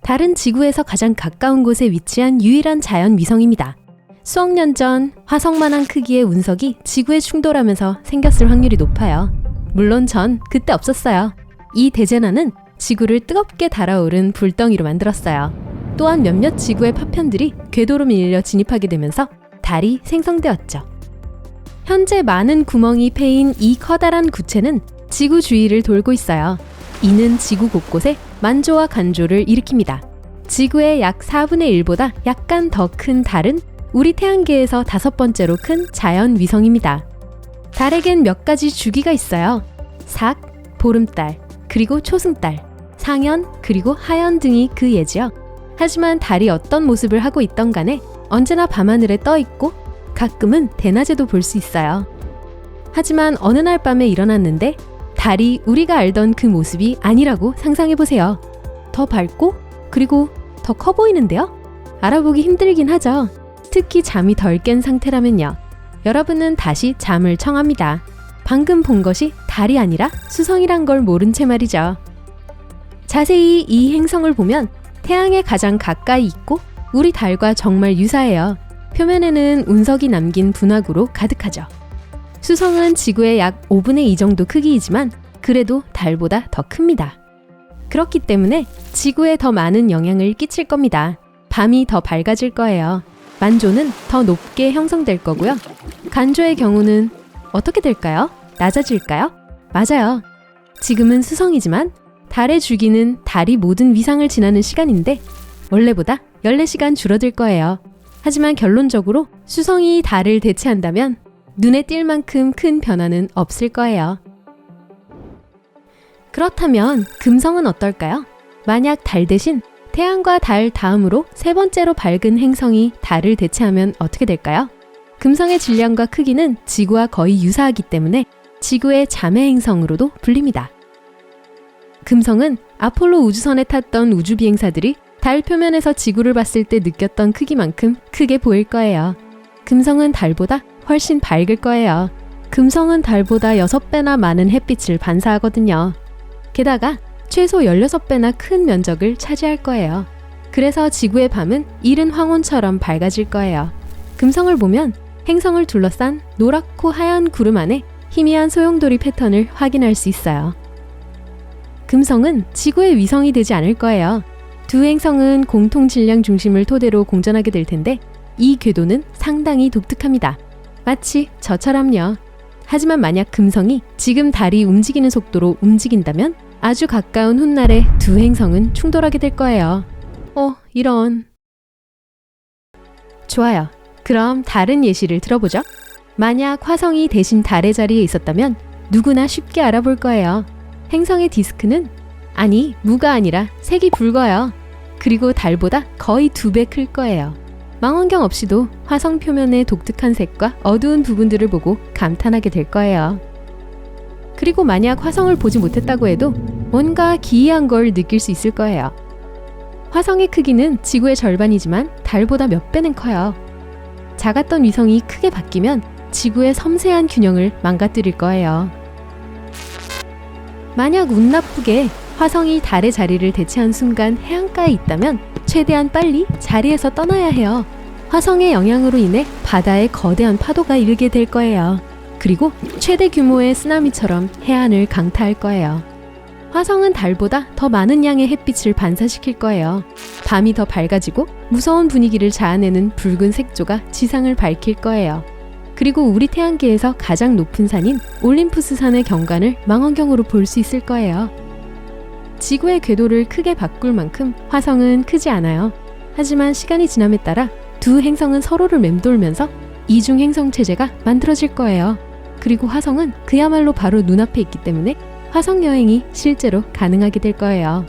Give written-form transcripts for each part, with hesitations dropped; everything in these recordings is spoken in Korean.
달은 지구에서 가장 가까운 곳에 위치한 유일한 자연 위성입니다. 수억 년 전 화성만한 크기의 운석이 지구에 충돌하면서 생겼을 확률이 높아요. 물론 전 그때 없었어요. 이 대재난은 지구를 뜨겁게 달아오른 불덩이로 만들었어요. 또한 몇몇 지구의 파편들이 궤도로 밀려 진입하게 되면서 달이 생성되었죠. 현재 많은 구멍이 패인 이 커다란 구체는 지구 주위를 돌고 있어요. 이는 지구 곳곳에 만조와 간조를 일으킵니다. 지구의 약 4분의 1보다 약간 더 큰 달은 우리 태양계에서 5번째로 큰 자연 위성입니다. 달에겐 몇 가지 주기가 있어요. 삭, 보름달, 그리고 초승달, 상현, 그리고 하현 등이 그 예지요. 하지만 달이 어떤 모습을 하고 있던 간에 언제나 밤하늘에 떠 있고 가끔은 대낮에도 볼 수 있어요. 하지만 어느 날 밤에 일어났는데 달이 우리가 알던 그 모습이 아니라고 상상해보세요. 더 밝고 그리고 더 커 보이는데요? 알아보기 힘들긴 하죠. 특히 잠이 덜 깬 상태라면요. 여러분은 다시 잠을 청합니다. 방금 본 것이 달이 아니라 수성이란 걸 모른 채 말이죠. 자세히 이 행성을 보면 태양에 가장 가까이 있고 우리 달과 정말 유사해요. 표면에는 운석이 남긴 분화구로 가득하죠. 수성은 지구의 약 5분의 2 정도 크기이지만 그래도 달보다 더 큽니다. 그렇기 때문에 지구에 더 많은 영향을 끼칠 겁니다. 밤이 더 밝아질 거예요. 만조는 더 높게 형성될 거고요. 간조의 경우는 어떻게 될까요? 낮아질까요? 맞아요. 지금은 수성이지만 달의 주기는 달이 모든 위상을 지나는 시간인데 원래보다 14시간 줄어들 거예요. 하지만 결론적으로 수성이 달을 대체한다면 눈에 띌 만큼 큰 변화는 없을 거예요. 그렇다면 금성은 어떨까요? 만약 달 대신 태양과 달 다음으로 세 번째로 밝은 행성이 달을 대체하면 어떻게 될까요? 금성의 질량과 크기는 지구와 거의 유사하기 때문에 지구의 자매 행성으로도 불립니다. 금성은 아폴로 우주선에 탔던 우주비행사들이 달 표면에서 지구를 봤을 때 느꼈던 크기만큼 크게 보일 거예요. 금성은 달보다 훨씬 밝을 거예요. 금성은 달보다 6배나 많은 햇빛을 반사하거든요. 게다가 최소 16배나 큰 면적을 차지할 거예요. 그래서 지구의 밤은 이른 황혼처럼 밝아질 거예요. 금성을 보면 행성을 둘러싼 노랗고 하얀 구름 안에 희미한 소용돌이 패턴을 확인할 수 있어요. 금성은 지구의 위성이 되지 않을 거예요. 두 행성은 공통 질량 중심을 토대로 공전하게 될 텐데 이 궤도는 상당히 독특합니다. 마치 저처럼요. 하지만 만약 금성이 지금 달이 움직이는 속도로 움직인다면 아주 가까운 훗날에 두 행성은 충돌하게 될 거예요. 이런. 좋아요. 그럼 다른 예시를 들어보죠. 만약 화성이 대신 달의 자리에 있었다면 누구나 쉽게 알아볼 거예요. 행성의 디스크는 무가 아니라 색이 붉어요. 그리고 달보다 거의 2배 클 거예요. 망원경 없이도 화성 표면의 독특한 색과 어두운 부분들을 보고 감탄하게 될 거예요. 그리고 만약 화성을 보지 못했다고 해도 뭔가 기이한 걸 느낄 수 있을 거예요. 화성의 크기는 지구의 절반이지만 달보다 몇 배는 커요. 작았던 위성이 크게 바뀌면 지구의 섬세한 균형을 망가뜨릴 거예요. 만약 운 나쁘게 화성이 달의 자리를 대체한 순간 해안가에 있다면 최대한 빨리 자리에서 떠나야 해요. 화성의 영향으로 인해 바다에 거대한 파도가 일게 될 거예요. 그리고 최대 규모의 쓰나미처럼 해안을 강타할 거예요. 화성은 달보다 더 많은 양의 햇빛을 반사시킬 거예요. 밤이 더 밝아지고 무서운 분위기를 자아내는 붉은 색조가 지상을 밝힐 거예요. 그리고 우리 태양계에서 가장 높은 산인 올림푸스 산의 경관을 망원경으로 볼 수 있을 거예요. 지구의 궤도를 크게 바꿀 만큼 화성은 크지 않아요. 하지만 시간이 지남에 따라 두 행성은 서로를 맴돌면서 이중 행성 체제가 만들어질 거예요. 그리고 화성은 그야말로 바로 눈앞에 있기 때문에 화성 여행이 실제로 가능하게 될 거예요.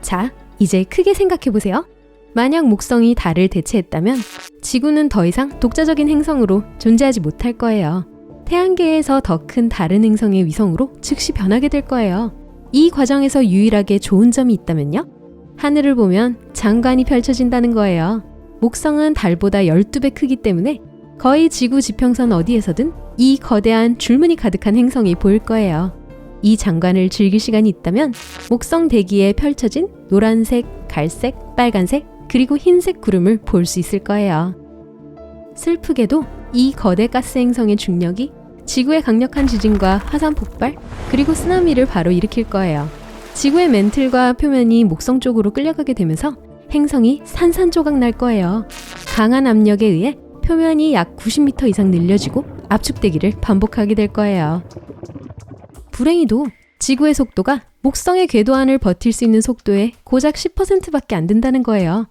자, 이제 크게 생각해보세요. 만약 목성이 달을 대체했다면 지구는 더 이상 독자적인 행성으로 존재하지 못할 거예요. 태양계에서 더 큰 다른 행성의 위성으로 즉시 변하게 될 거예요. 이 과정에서 유일하게 좋은 점이 있다면요? 하늘을 보면 장관이 펼쳐진다는 거예요. 목성은 달보다 12배 크기 때문에 거의 지구 지평선 어디에서든 이 거대한 줄무늬 가득한 행성이 보일 거예요. 이 장관을 즐길 시간이 있다면 목성 대기에 펼쳐진 노란색, 갈색, 빨간색, 그리고 흰색 구름을 볼 수 있을 거예요. 슬프게도 이 거대 가스 행성의 중력이 지구의 강력한 지진과 화산 폭발, 그리고 쓰나미를 바로 일으킬 거예요. 지구의 맨틀과 표면이 목성 쪽으로 끌려가게 되면서 행성이 산산조각 날 거예요. 강한 압력에 의해 표면이 약 90m 이상 늘려지고 압축되기를 반복하게 될 거예요. 불행히도 지구의 속도가 목성의 궤도 안을 버틸 수 있는 속도의 고작 10%밖에 안 된다는 거예요.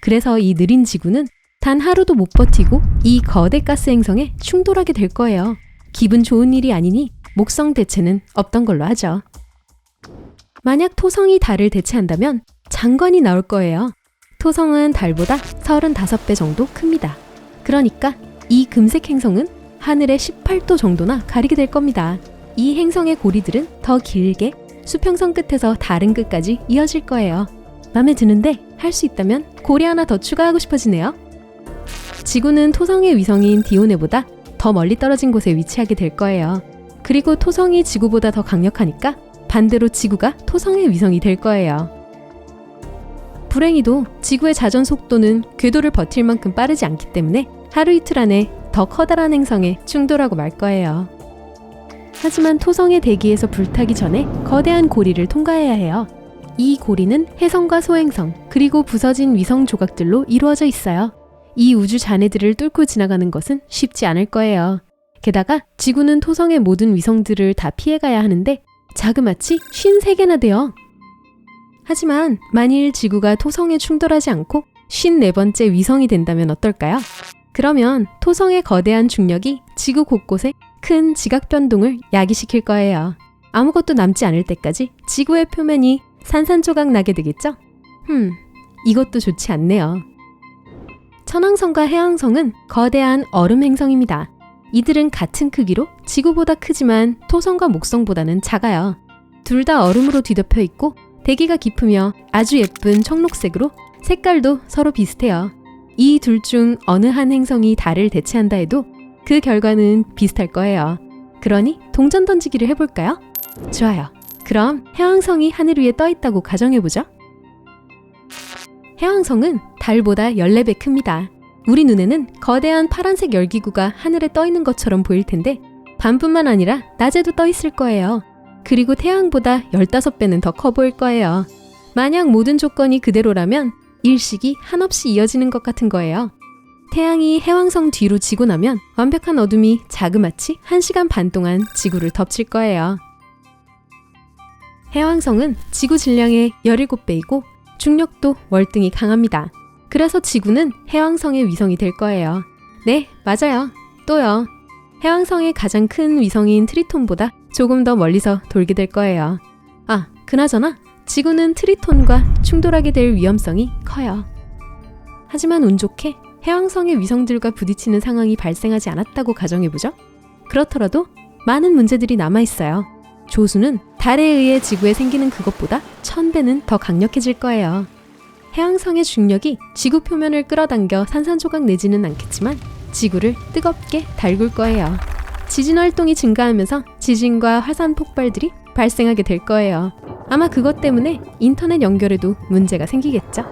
그래서 이 느린 지구는 단 하루도 못 버티고 이 거대 가스 행성에 충돌하게 될 거예요. 기분 좋은 일이 아니니 목성 대체는 없던 걸로 하죠. 만약 토성이 달을 대체한다면 장관이 나올 거예요. 토성은 달보다 35배 정도 큽니다. 그러니까 이 금색 행성은 하늘의 18도 정도나 가리게 될 겁니다. 이 행성의 고리들은 더 길게 수평선 끝에서 다른 끝까지 이어질 거예요. 마음에 드는데 할 수 있다면 고리 하나 더 추가하고 싶어지네요. 지구는 토성의 위성인 디오네보다 더 멀리 떨어진 곳에 위치하게 될 거예요. 그리고 토성이 지구보다 더 강력하니까 반대로 지구가 토성의 위성이 될 거예요. 불행히도 지구의 자전 속도는 궤도를 버틸 만큼 빠르지 않기 때문에 하루 이틀 안에 더 커다란 행성에 충돌하고 말 거예요. 하지만 토성의 대기에서 불타기 전에 거대한 고리를 통과해야 해요. 이 고리는 혜성과 소행성, 그리고 부서진 위성 조각들로 이루어져 있어요. 이 우주 잔해들을 뚫고 지나가는 것은 쉽지 않을 거예요. 게다가 지구는 토성의 모든 위성들을 다 피해가야 하는데 자그마치 53개나 돼요. 하지만 만일 지구가 토성에 충돌하지 않고 54번째 위성이 된다면 어떨까요? 그러면 토성의 거대한 중력이 지구 곳곳에 큰 지각 변동을 야기시킬 거예요. 아무것도 남지 않을 때까지 지구의 표면이 산산조각 나게 되겠죠? 이것도 좋지 않네요. 천왕성과 해왕성은 거대한 얼음 행성입니다. 이들은 같은 크기로 지구보다 크지만 토성과 목성보다는 작아요. 둘 다 얼음으로 뒤덮여 있고 대기가 깊으며 아주 예쁜 청록색으로 색깔도 서로 비슷해요. 이 둘 중 어느 한 행성이 달을 대체한다 해도 그 결과는 비슷할 거예요. 그러니 동전 던지기를 해볼까요? 좋아요. 그럼 해왕성이 하늘 위에 떠 있다고 가정해보죠. 해왕성은 달보다 14배 큽니다. 우리 눈에는 거대한 파란색 열기구가 하늘에 떠 있는 것처럼 보일 텐데 밤뿐만 아니라 낮에도 떠 있을 거예요. 그리고 태양보다 15배는 더 커 보일 거예요. 만약 모든 조건이 그대로라면 일식이 한없이 이어지는 것 같은 거예요. 태양이 해왕성 뒤로 지고 나면 완벽한 어둠이 자그마치 1시간 반 동안 지구를 덮칠 거예요. 해왕성은 지구 질량의 17배이고 중력도 월등히 강합니다. 그래서 지구는 해왕성의 위성이 될 거예요. 네, 맞아요. 또요. 해왕성의 가장 큰 위성인 트리톤보다 조금 더 멀리서 돌게 될 거예요. 아, 그나저나 지구는 트리톤과 충돌하게 될 위험성이 커요. 하지만 운 좋게 해왕성의 위성들과 부딪히는 상황이 발생하지 않았다고 가정해보죠. 그렇더라도 많은 문제들이 남아있어요. 조수는 달에 의해 지구에 생기는 그것보다 1000배는 더 강력해질 거예요. 해왕성의 중력이 지구 표면을 끌어당겨 산산조각 내지는 않겠지만 지구를 뜨겁게 달굴 거예요. 지진 활동이 증가하면서 지진과 화산 폭발들이 발생하게 될 거예요. 아마 그것 때문에 인터넷 연결에도 문제가 생기겠죠.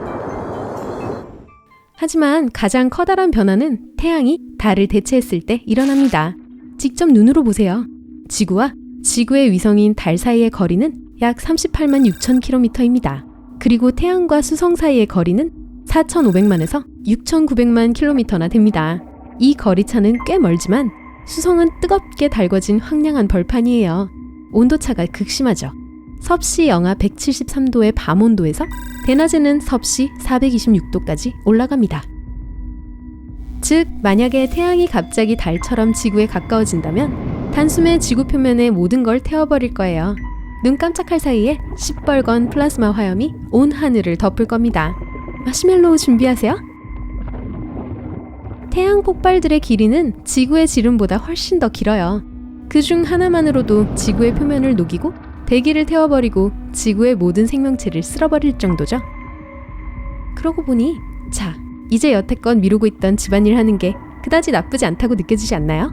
하지만 가장 커다란 변화는 태양이 달을 대체했을 때 일어납니다. 직접 눈으로 보세요. 지구와 지구의 위성인 달 사이의 거리는 약 38만 6천 킬로미터입니다. 그리고 태양과 수성 사이의 거리는 4,500만에서 6,900만 킬로미터나 됩니다. 이 거리차는 꽤 멀지만 수성은 뜨겁게 달궈진 황량한 벌판이에요. 온도차가 극심하죠. 섭씨 영하 173도의 밤온도에서 대낮에는 섭씨 426도까지 올라갑니다. 즉, 만약에 태양이 갑자기 달처럼 지구에 가까워진다면 단숨에 지구 표면의 모든 걸 태워버릴 거예요. 눈 깜짝할 사이에 시뻘건 플라즈마 화염이 온 하늘을 덮을 겁니다. 마시멜로우 준비하세요. 태양 폭발들의 길이는 지구의 지름보다 훨씬 더 길어요. 그중 하나만으로도 지구의 표면을 녹이고 대기를 태워버리고 지구의 모든 생명체를 쓸어버릴 정도죠. 그러고 보니 자, 이제 여태껏 미루고 있던 집안일 하는 게 그다지 나쁘지 않다고 느껴지지 않나요?